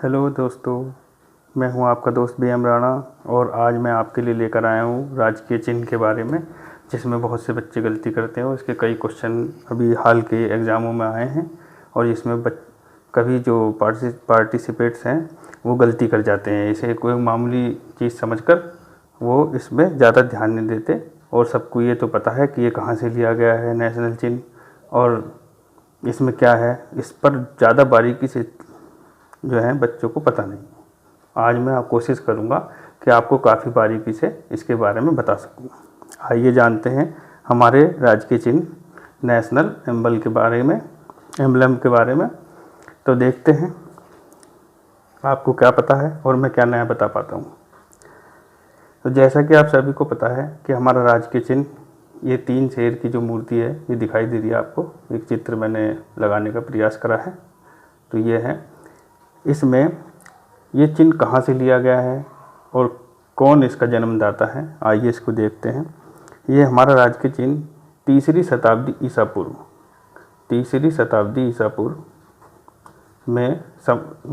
Hello दोस्तों, मैं हूं आपका दोस्त BM राणा और आज मैं आपके लिए लेकर आया हूं राजकीय चिन्ह के बारे में, जिसमें बहुत से बच्चे गलती करते हैं और इसके कई क्वेश्चन अभी हाल के एग्ज़ामों में आए हैं। और इसमें कभी जो पार्टिसिपेट्स हैं वो गलती कर जाते हैं। इसे कोई मामूली चीज़ समझकर वो इसमें ज़्यादा ध्यान नहीं देते। और सबको ये तो पता है कि ये कहाँ से लिया गया है नेशनल चिन्ह और इसमें क्या है, इस पर ज़्यादा बारीकी से जो है बच्चों को पता नहीं। आज मैं कोशिश करूंगा कि आपको काफ़ी बारीकी से इसके बारे में बता सकूं। आइए जानते हैं हमारे राजकीय चिन्ह नेशनल एम्बल के बारे में, एम्बलम के बारे में। तो देखते हैं आपको क्या पता है और मैं क्या नया बता पाता हूं। तो जैसा कि आप सभी को पता है कि हमारा राजकीय चिन्ह, ये 3 शेर की जो मूर्ति है ये दिखाई दे रही है आपको। एक चित्र मैंने लगाने का प्रयास करा है, तो ये है। इसमें ये चिन्ह कहाँ से लिया गया है और कौन इसका जन्मदाता है, आइए इसको देखते हैं। ये हमारा राजकीय चिन्ह 3री शताब्दी ईसा पूर्व, 3री शताब्दी ईसा पूर्व में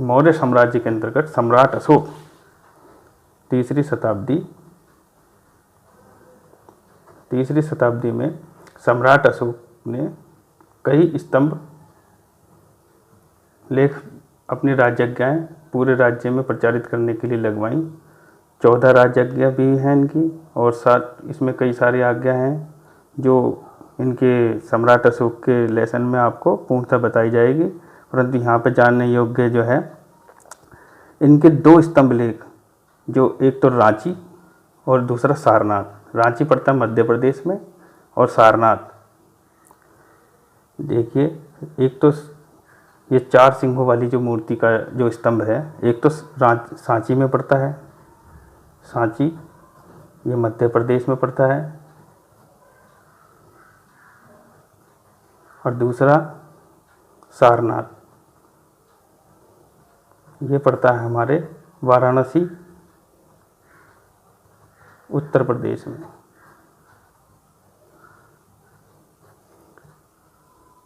मौर्य साम्राज्य के अंतर्गत सम्राट अशोक, 3री शताब्दी में सम्राट अशोक ने कई स्तंभ लेख अपनी राजज्ञाएँ पूरे राज्य में प्रचारित करने के लिए लगवाई। 14 राजज्ञा भी हैं इनकी और साथ इसमें कई सारी आज्ञा हैं जो इनके सम्राट अशोक के लेसन में आपको पूर्णतः बताई जाएगी। परंतु यहाँ पर जानने योग्य जो है इनके 2 स्तंभ लेख, जो एक तो रांची और दूसरा सारनाथ। रांची पड़ता है मध्य प्रदेश में और सारनाथ, देखिए, एक तो ये 4 सिंहों वाली जो मूर्ति का जो स्तंभ है, एक तो सांची में पड़ता है, सांची ये मध्य प्रदेश में पड़ता है, और दूसरा सारनाथ ये पड़ता है हमारे वाराणसी उत्तर प्रदेश में।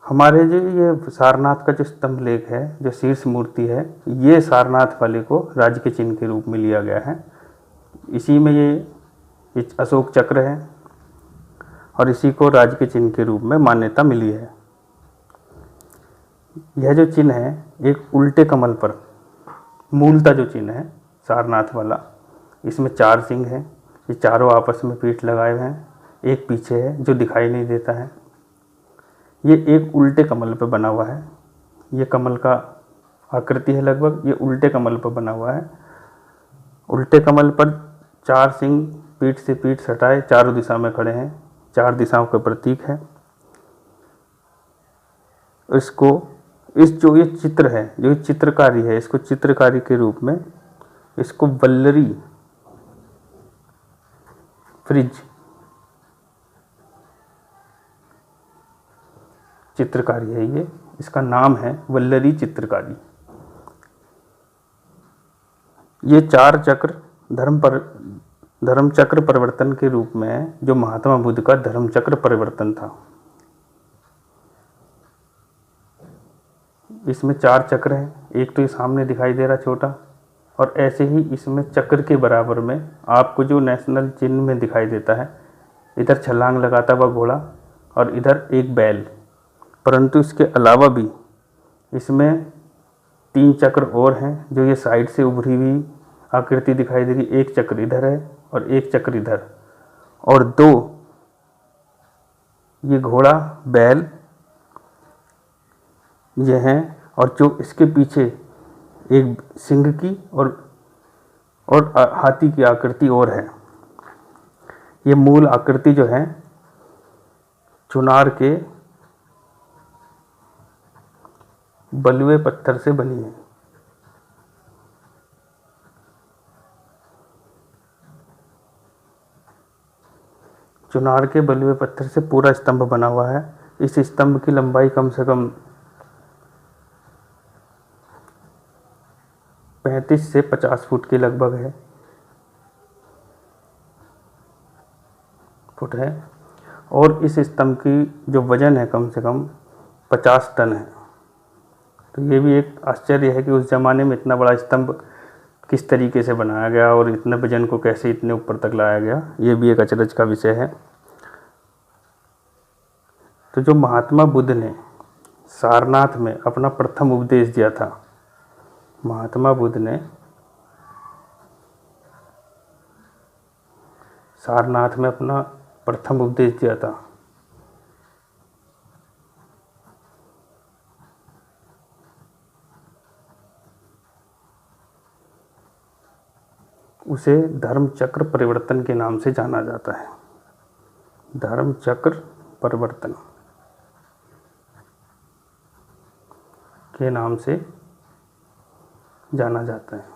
हमारे जो ये सारनाथ का जो स्तंभ लेख है, जो शीर्ष मूर्ति है, ये सारनाथ वाले को राज्य के चिन्ह के रूप में लिया गया है। इसी में ये अशोक चक्र है और इसी को राज्य के चिन्ह के रूप में मान्यता मिली है। यह जो चिन्ह है एक उल्टे कमल पर, मूलतः जो चिन्ह है सारनाथ वाला, इसमें 4 सिंह हैं। ये चारों आपस में पीठ लगाए हुए हैं, एक पीछे है जो दिखाई नहीं देता है। ये एक उल्टे कमल पर बना हुआ है। ये कमल का आकृति है लगभग, ये उल्टे कमल पर बना हुआ है। उल्टे कमल पर 4 सिंह पीठ से पीठ सटाए चारों दिशा में खड़े हैं, 4 दिशाओं का प्रतीक है। जो ये चित्र है, जो ये चित्रकारी है, इसको चित्रकारी के रूप में इसको वल्लरी फ्रिज चित्रकारी है। ये इसका नाम है वल्लरी चित्रकारी। ये 4 चक्र धर्म चक्र परिवर्तन के रूप में है, जो महात्मा बुद्ध का धर्म चक्र परिवर्तन था। इसमें 4 चक्र हैं, एक तो ये सामने दिखाई दे रहा छोटा, और ऐसे ही इसमें चक्र के बराबर में आपको जो नेशनल चिन्ह में दिखाई देता है, इधर छलांग लगाता हुआ घोड़ा और इधर एक बैल। परंतु इसके अलावा भी इसमें 3 चक्र और हैं जो ये साइड से उभरी हुई आकृति दिखाई दे रही। एक चक्र इधर है और एक चक्र इधर, और 2 ये घोड़ा बैल ये हैं, और जो इसके पीछे एक सिंह की और हाथी की आकृति और है। ये मूल आकृति जो है चुनार के बलुए पत्थर से बनी है। चुनार के बलुए पत्थर से पूरा स्तंभ बना हुआ है। इस स्तंभ की लंबाई कम से कम 35 से 50 फुट के लगभग है, और इस स्तंभ की जो वजन है कम से कम 50 टन है। तो ये भी एक आश्चर्य है कि उस ज़माने में इतना बड़ा स्तंभ किस तरीके से बनाया गया और इतने वजन को कैसे इतने ऊपर तक लाया गया, ये भी एक अचरज का विषय है। तो जो महात्मा बुद्ध ने सारनाथ में अपना प्रथम उपदेश दिया था, महात्मा बुद्ध ने सारनाथ में अपना प्रथम उपदेश दिया था, उसे धर्म चक्र परिवर्तन के नाम से जाना जाता है। धर्म चक्र परिवर्तन के नाम से जाना जाता है।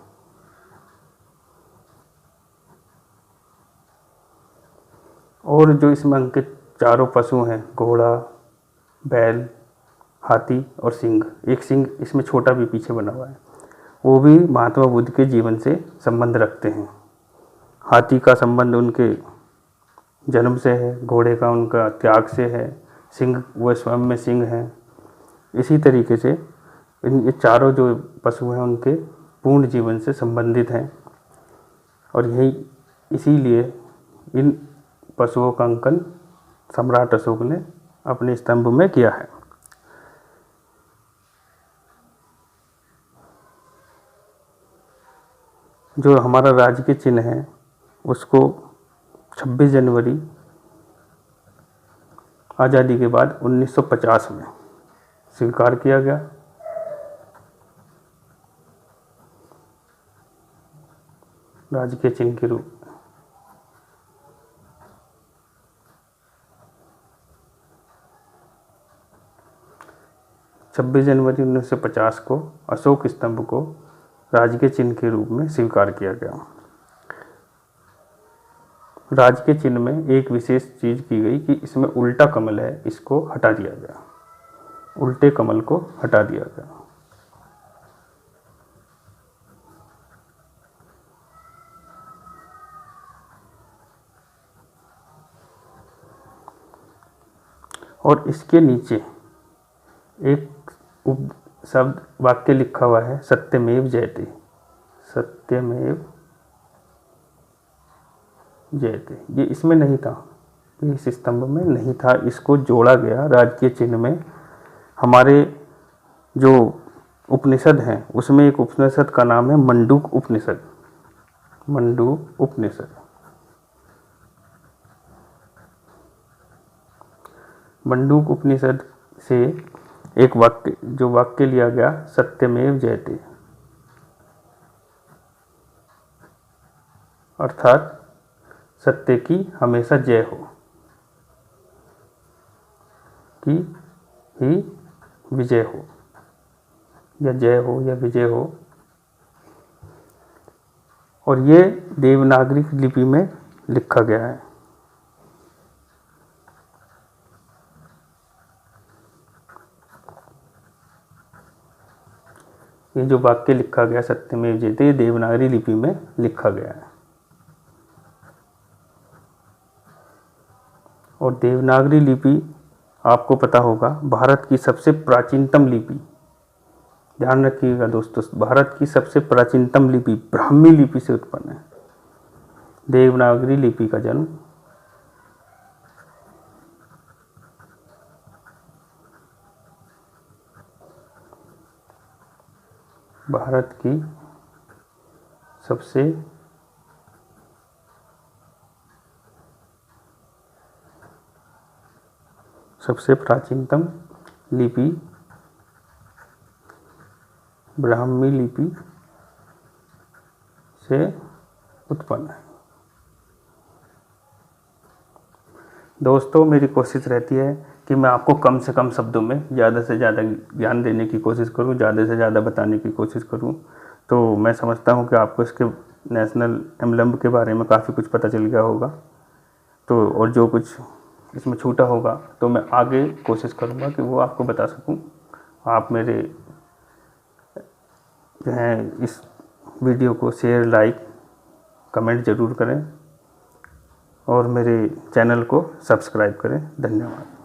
और जो इसमें अंकित चारों पशु हैं, घोड़ा, बैल, हाथी और सिंह, एक सिंह इसमें छोटा भी पीछे बना हुआ है, वो भी महात्मा बुद्ध के जीवन से संबंध रखते हैं। हाथी का संबंध उनके जन्म से है, घोड़े का उनका त्याग से है, सिंह वो स्वयं में सिंह हैं। इसी तरीके से ये चारों जो पशु हैं उनके पूर्ण जीवन से संबंधित हैं, और यही इसीलिए इन पशुओं का अंकन सम्राट अशोक ने अपने स्तंभ में किया है। जो हमारा राज्य के चिन्ह है उसको 26 जनवरी आज़ादी के बाद 1950 में स्वीकार किया गया। राज्य के चिन्ह के रूप 26 जनवरी 1950 को अशोक स्तंभ को राज्य के चिन्ह के रूप में स्वीकार किया गया। राज्य के चिन्ह में एक विशेष चीज की गई कि इसमें उल्टा कमल है, इसको हटा दिया गया, उल्टे कमल को हटा दिया गया। और इसके नीचे एक शब्द वाक्य लिखा हुआ है, सत्यमेव जयते, सत्यमेव जयते। ये इसमें नहीं था, ये इस स्तंभ में नहीं था, इसको जोड़ा गया राज्य चिन्ह में। हमारे जो उपनिषद हैं उसमें एक उपनिषद का नाम है मंडूक उपनिषद, मंडूक उपनिषद। मंडूक उपनिषद से एक वाक्य, जो वाक्य लिया गया सत्यमेव जयते, अर्थात सत्य की हमेशा जय हो, कि ही विजय हो, या जय हो या विजय हो। और ये देवनागरी लिपि में लिखा गया है। ये जो वाक्य लिखा गया सत्यमेव जयते, देवनागरी लिपि में लिखा गया है। और देवनागरी लिपि आपको पता होगा भारत की सबसे प्राचीनतम लिपि, ध्यान रखिएगा दोस्तों, भारत की सबसे प्राचीनतम लिपि ब्राह्मी लिपि से उत्पन्न है। देवनागरी लिपि का जन्म भारत की सबसे प्राचीनतम लिपि ब्राह्मी लिपि से उत्पन्न है। दोस्तों, मेरी कोशिश रहती है कि मैं आपको कम से कम शब्दों में ज़्यादा से ज़्यादा ज्ञान देने की कोशिश करूं, ज़्यादा से ज़्यादा बताने की कोशिश करूं। तो मैं समझता हूं कि आपको इसके नेशनल एम्बलम के बारे में काफ़ी कुछ पता चल गया होगा। तो और जो कुछ इसमें छूटा होगा तो मैं आगे कोशिश करूंगा कि वो आपको बता सकूं। आप मेरे जो है इस वीडियो को शेयर, लाइक, कमेंट ज़रूर करें और मेरे चैनल को सब्सक्राइब करें। धन्यवाद।